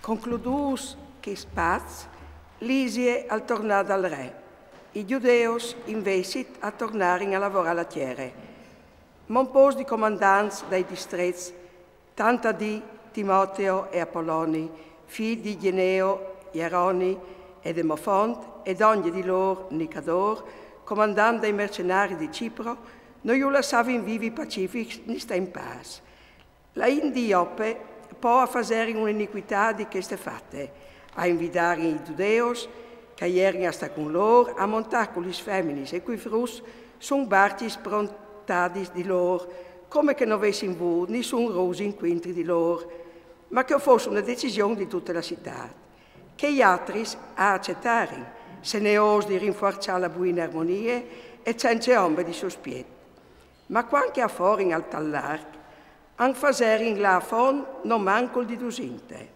Concludus che spaz, l'Isie al tornare al re. I giudeos invece a tornare a lavorare alla terra. Mon pos di comandanti dei distretti, tanta di Timoteo e Apolloni, figli di Geneo, Ieroni e Demofont, ed ogni di loro Nicador, comandante dei mercenari di Cipro, noi la savin vivi pacifici ni sta in pace. La Indiope può fare un'iniquità di queste fatte, a invitare i giudeos, che ieri sta con loro, a montare con gli femmini e quei frus, sono barci sprontati di loro, come che non avessero avuto nessun rosi incontri di loro, ma che fosse una decisione di tutta la città, che gli altri accettarono, se ne osa di rinforzare la buona armonia e senza ombra di sospetto. Ma quando a fuori al tallarc, an faserin la fon non manco di dusinte.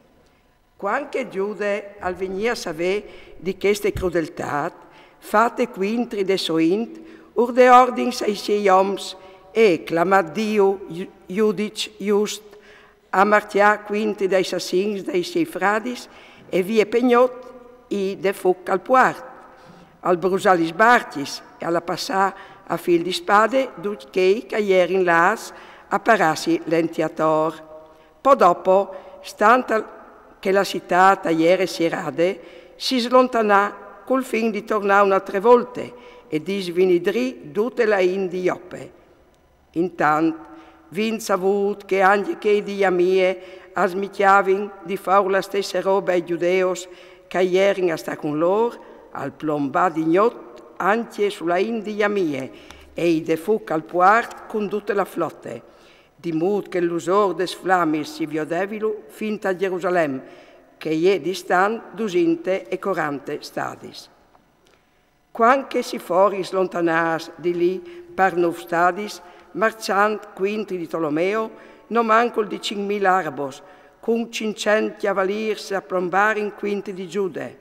Quando Giude al venire a sapere di queste crudeltà, fatte quintri de soint, urde ordins ai suoi oms e clamat Dio giudic just, a martià quintri dei assassins dei suoi fradis e vie pegnot i de fuc al puart, al brusare gli sbarcis e alla passà a fil di spade che ieri in las apparassi l'entiator. Poi dopo, stante che la città ieri si rade, si slontanà col fin di tornare un'altra volta e di svinidrì tutte la Indiope. Intanto, vin savut che anche che di Iamie asmicchiavin di fare la stessa roba ai giudeos che ieri sta con loro, al plomba di gnot anche sulla India Iamie e i defuc al puart con tutta la flotte, di mod che l'usor des flammis si viodevilu fin a Gerusalemme, che è distan 240 stadis. Quando si fuori slontanas di lì per 9 stadis, marciant quintri di Tolomeo, non manco di 5.000 arabos, con 500 cavaliers a plombare in quintri di Giude.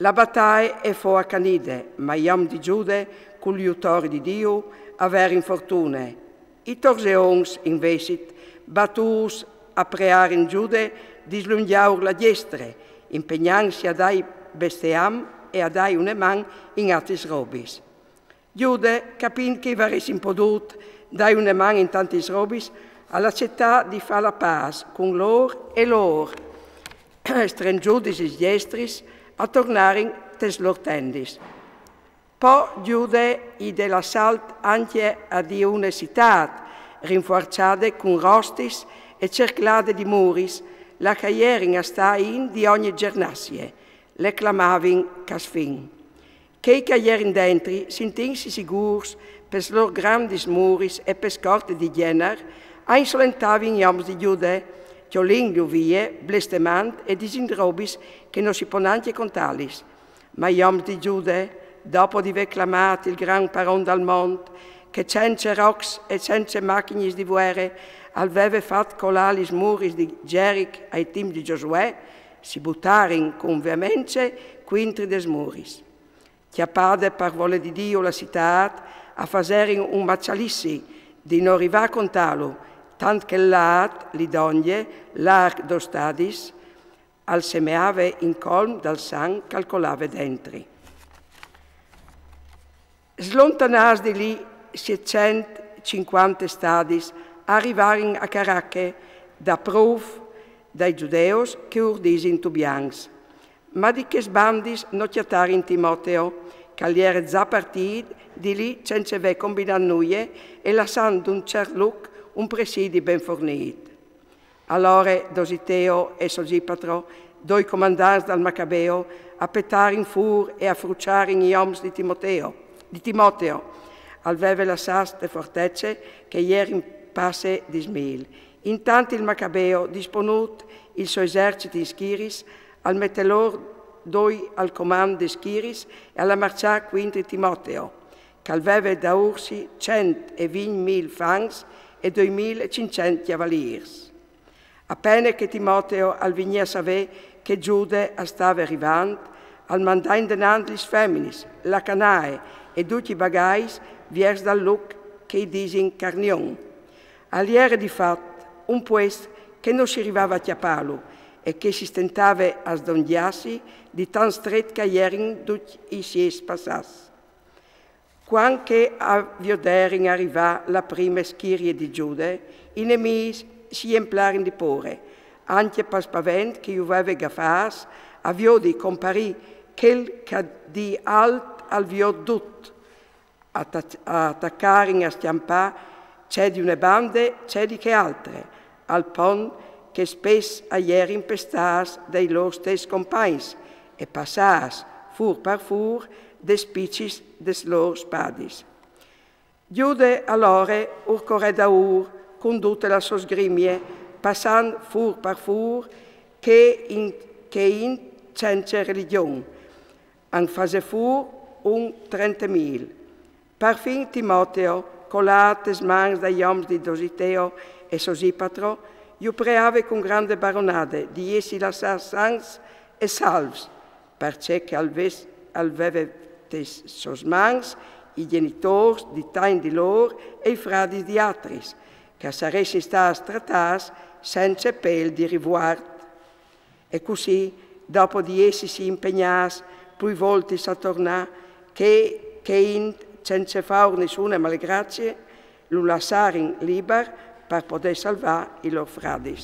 La battaglia è fu accanide, ma gli uomini di Giude, con gli autori di Dio, avere infortune. I torseons, invece, battus a preare in Giude, dislunghiaur la destra, impegnandosi a dai bestiam e a dai una man in altis robis. Giude, capendo che avessi potuto dai una man in tantis robis, alla città di fare la pace con loro e loro, stringiudis i gestris, a tornare tes lor tendis. Poi Giude i dell'assalto anche a di una città, rinforzate con rostis e cerclate di muris, la cagliering a sta in di ogni gernassie, le clamavin casfin. Che cagliering dentri, sintinsi sicurs, per lor grandis muris e per scorte di gener, a insolentavin gli uomini di Giude, chiolingli vie, blestemant e disindrobis che non si può neanche contalis. Ma gli uomini di Giude, dopo di aver clamato il gran paron dal monte, che senza rocs e senza macchine di guerra aveva fatto colare i muri di Geric ai tempi di Giosuè, si buttarono con veemenza quintri des muris. Chiappade per vole di Dio la città a fare un macialissi di non arrivare a contarlo, tant che l'at, li donne, l'arc dos stadis, al semeave in colm dal sang calcolava dentri. Slontanas di lì 750 stadis arrivarono a Caracche da proof dai giudeos che urdisi in tubians. Ma di che sbandis non chiatari in Timoteo, che era già partito di lì senza ve combinare nuie e lasciando un certo look un presidio ben fornito. Allora Dositeo e Sosipatro, due comandanti dal Macabeo, appettarono in fur e a fruciare gli oms di Timoteo, aveva lasciato le fortezze che ieri in passe di Smil. Intanto il Macabeo, disponuto il suo esercito in Schiris, al mettelor doi al comando di Schiris e alla marciare quinti Timoteo, che aveva da ursi 120.000 fangs e 2.500 cavaliers. Appena che Timoteo al venire a sapere che Giude stava arrivando, al mandare in denaro le femminis, la canae e tutti i bagais vers dal luc che disin carnion. All'era di fatto un puesto che non si arrivava a chiapparlo e che si stentava a sdongiarsi di tan stret che eren tutti i sies passats. Quando che a vioderen arriva la prima schiria di Giude, i nemici si emplaren di pore, anche per spavent che io aveva gaffas, avio di comparì quel che di alt al vio dut, attaccaren a stiampà, c'è di una bande, c'è di che altre, al pon che spes aier impestas dai loro stessi compagni e passas, fur per fur, des picis des loro spadis. Giude allora urcore da condutte la sua sgrimie, passando fur per fur, che in senza religione, an fase fur 30.000. Perfin Timoteo, colates mans dagli oms di Dositeo e Sosipatro, io preave con grande baronade di essi lasciar sans e salvs, perché che alveve sos mans, i genitori di tain di loro e i fradi di altris, che saressi stati trattati senza pel di riguardo. E così, dopo di essi si impegnati, più volte a tornare, che senza fare nessuna malgrazie, lo lasciarono libero per poter salvare i loro fradi.